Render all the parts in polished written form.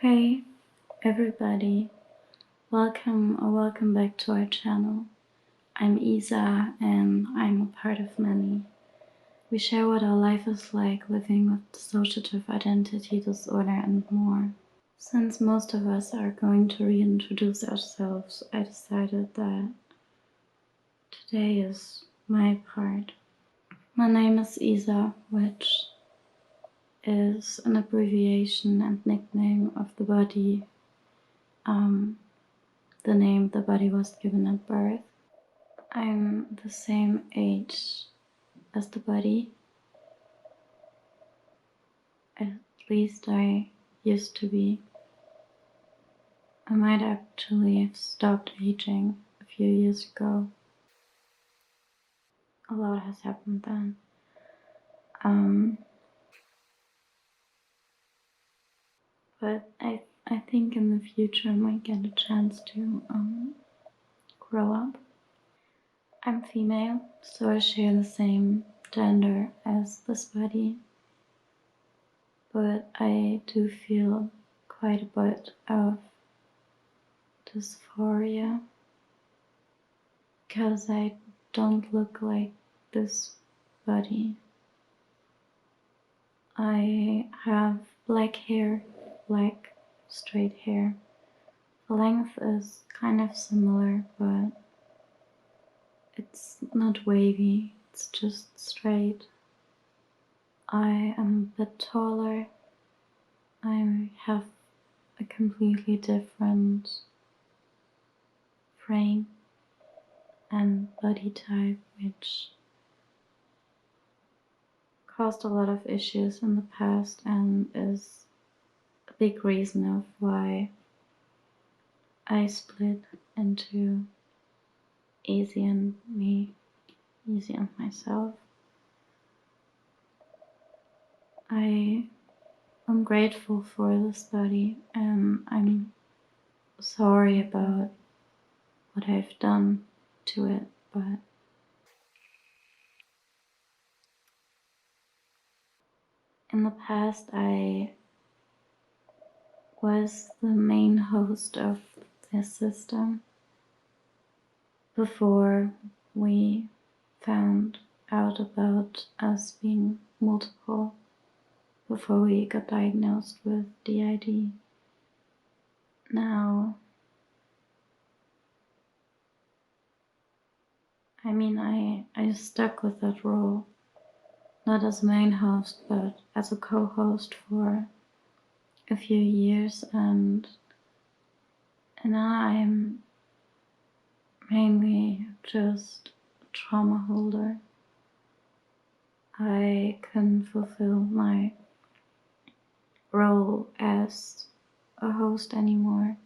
Hey everybody, welcome back to our channel. I'm Isa and I'm a part of many. We share what our life is like living with dissociative identity disorder and more. Since most of us are going to reintroduce ourselves, I decided that today is my part. My name is Isa, which is an abbreviation and nickname of the body. The name the body was given at birth. I'm the same age as the body. At least I used to be. I might actually have stopped aging a few years ago. A lot has happened then. But I think in the future I might get a chance to grow up. I'm female, so I share the same gender as this body. But I do feel quite a bit of dysphoria because I don't look like this body. I have black hair, black straight hair. The length is kind of similar, but it's not wavy, it's just straight. I am a bit taller. I have a completely different frame and body type, which caused a lot of issues in the past and is a big reason of why I split into Easy and me, Easy and myself. I am grateful for this body and I'm sorry about what I've done to it, but in the past I was the main host of this system before we found out about us being multiple, before we got diagnosed with DID. Now, I stuck with that role, not as main host, but as a co-host for a few years, and now I'm mainly just a trauma holder. I couldn't fulfill my role as a host anymore.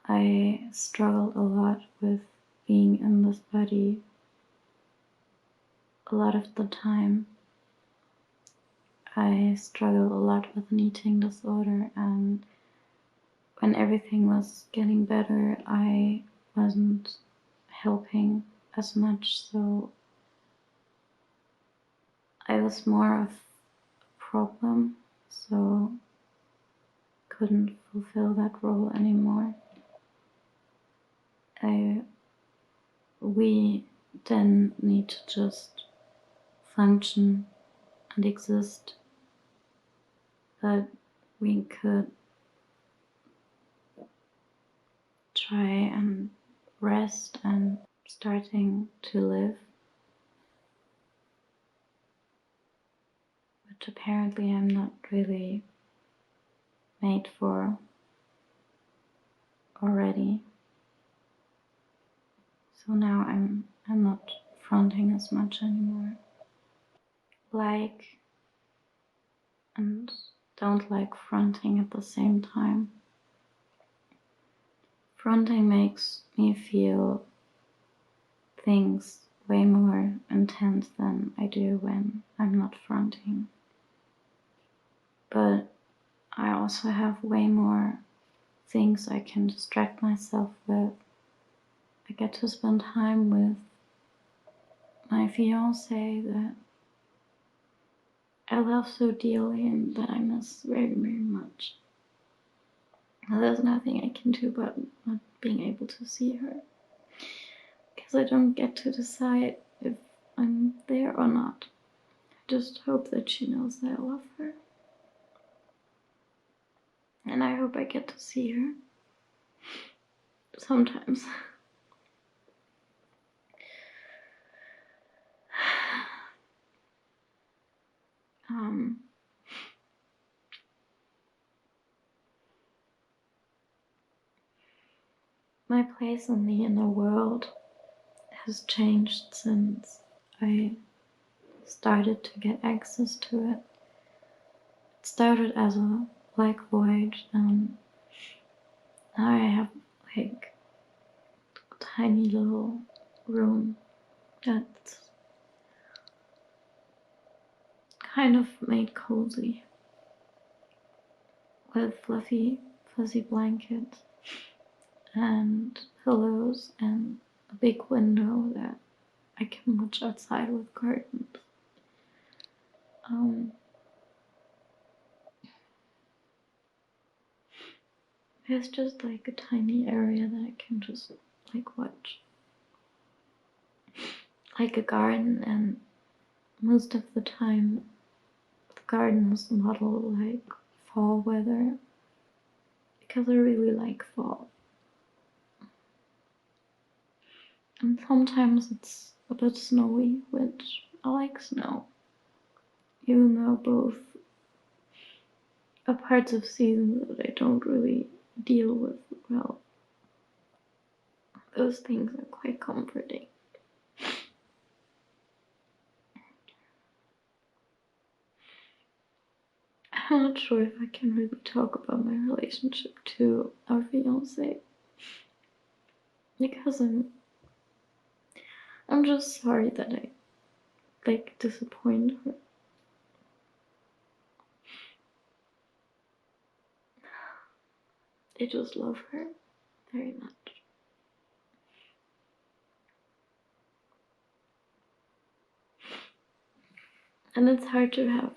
I struggled a lot with being in this body a lot of the time. I struggled a lot with an eating disorder, and when everything was getting better, I wasn't helping as much, so I was more of a problem, so couldn't fulfill that role anymore. We didn't need to just function and exist, but we could try and rest and starting to live, which apparently I'm not really made for already. So now I'm not fronting as much anymore. Like and don't like fronting at the same time. Fronting makes me feel things way more intense than I do when I'm not fronting. But I also have way more things I can distract myself with. I get to spend time with my fiance that I love so dearly and that I miss very, very much. There's nothing I can do about not being able to see her, because I don't get to decide if I'm there or not. I just hope that she knows that I love her. And I hope I get to see her sometimes. My place in the inner world has changed since I started to get access to it. It started as a black void, and now I have like a tiny little room that's kind of made cozy with fluffy, fuzzy blankets and pillows and a big window that I can watch outside with curtains. It's just like a tiny area that I can just like watch. Like a garden, and most of the time the garden is modeled like fall weather, because I really like fall. And sometimes it's a bit snowy, which I like snow. Even though both are parts of season that I don't really deal with well. Those things are quite comforting. I'm not sure if I can really talk about my relationship to our fiance, because I'm just sorry that I like disappoint her. I just love her very much. And it's hard to have.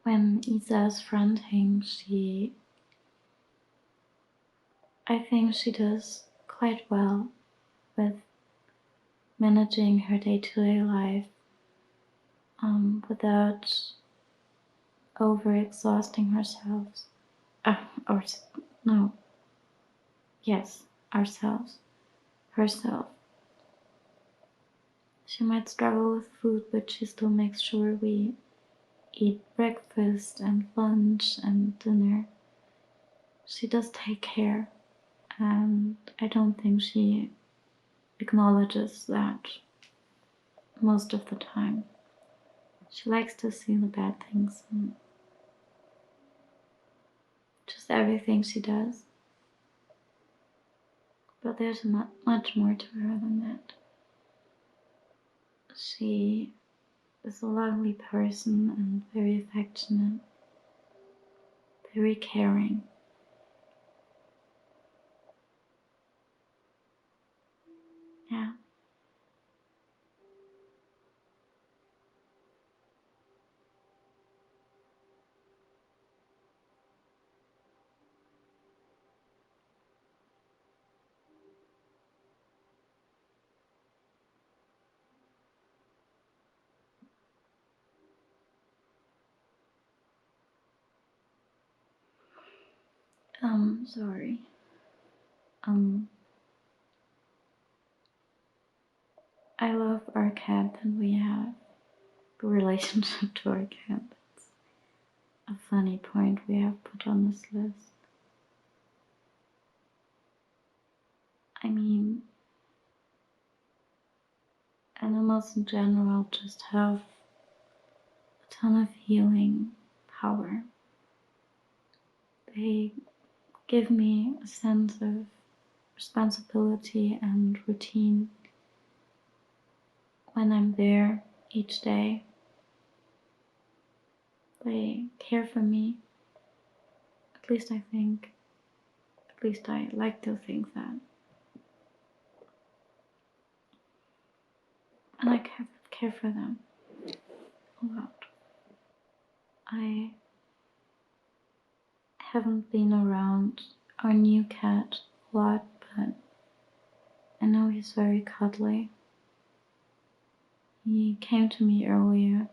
When Isa is fronting, I think she does quite well with managing her day-to-day life without overexhausting herself. Or no, yes, ourselves, herself. She might struggle with food, but she still makes sure we eat breakfast and lunch and dinner. She does take care, and I don't think she acknowledges that most of the time. She likes to see the bad things in just everything she does. But there's much more to her than that. She is a lovely person and very affectionate, very caring. Yeah. Sorry. I love our cat, and we have a relationship to our cat. It's a funny point we have put on this list. I mean, animals in general just have a ton of healing power. They give me a sense of responsibility and routine when I'm there each day. They care for me, at least I think, at least I like to think that. And I care for them a lot. I haven't been around our new cat a lot, but I know he's very cuddly. He came to me earlier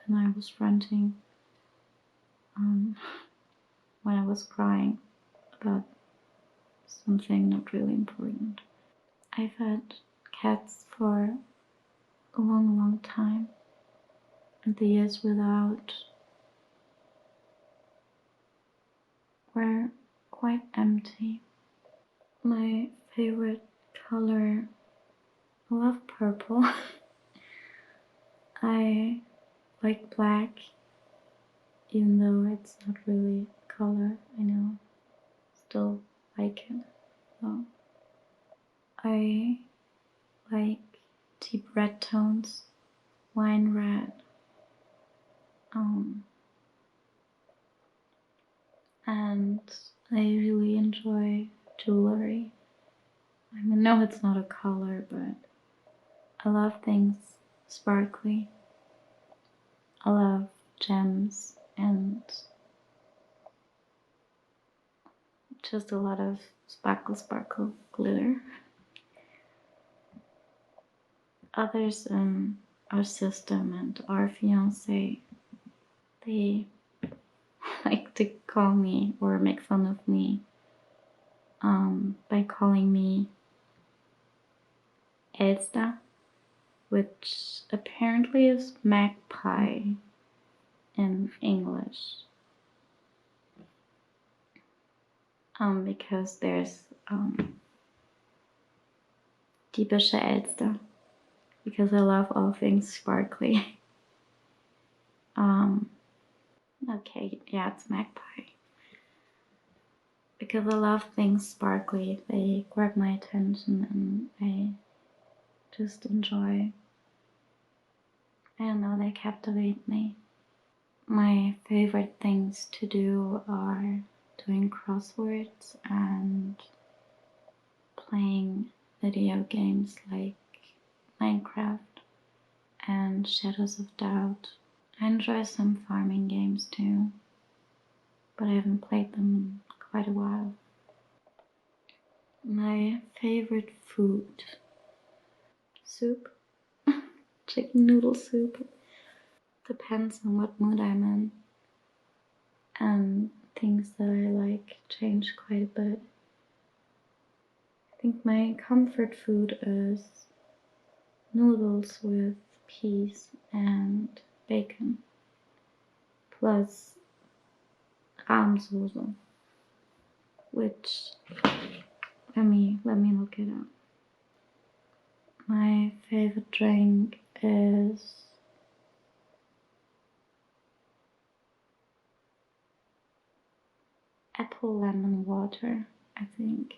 when I was ranting, when I was crying about something not really important. I've had cats for a long, long time, and the years without were quite empty. My favorite color, I love purple. I like black, even though it's not really a color, I know. Still like it, though. I like deep red tones, wine red, and I really enjoy jewelry. I mean, no, it's not a color, but I love things sparkly. I love gems and just a lot of sparkle glitter. Others in our system and our fiance, they like to call me or make fun of me by calling me Elsta, which apparently is magpie in English. Because there's typische Elster, because I love all things sparkly. Okay, yeah, it's magpie. Because I love things sparkly, they grab my attention and I just enjoy. I don't know, they captivate me. My favorite things to do are doing crosswords and playing video games like Minecraft and Shadows of Doubt. I enjoy some farming games too, but I haven't played them in quite a while. My favorite food, soup, chicken noodle soup. Depends on what mood I'm in, and things that I like change quite a bit. I think my comfort food is noodles with peas and bacon, plus Rahmsoße, which, let me look it up. My favorite drink is apple lemon water, I think.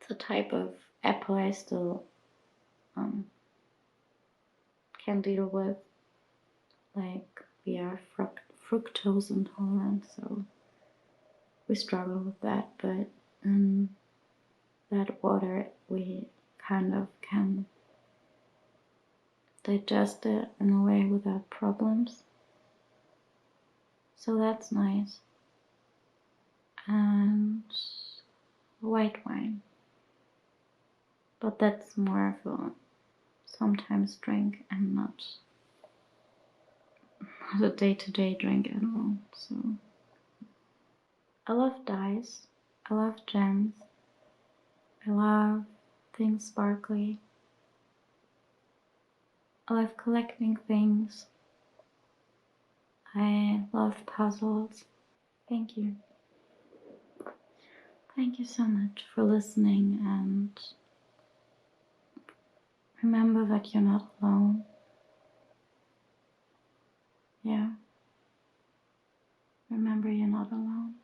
It's a type of apple I still can deal with. Like, we are fructose intolerant, so we struggle with that, but in that water we kind of can digest it in a way without problems. So that's nice. And white wine. But that's more of a sometimes drink and not a day-to-day drink at all. So I love dyes. I love gems. I love things sparkly. I love collecting things. I love puzzles. Thank you. Thank you so much for listening, and Remember that you're not alone. Yeah. Remember you're not alone.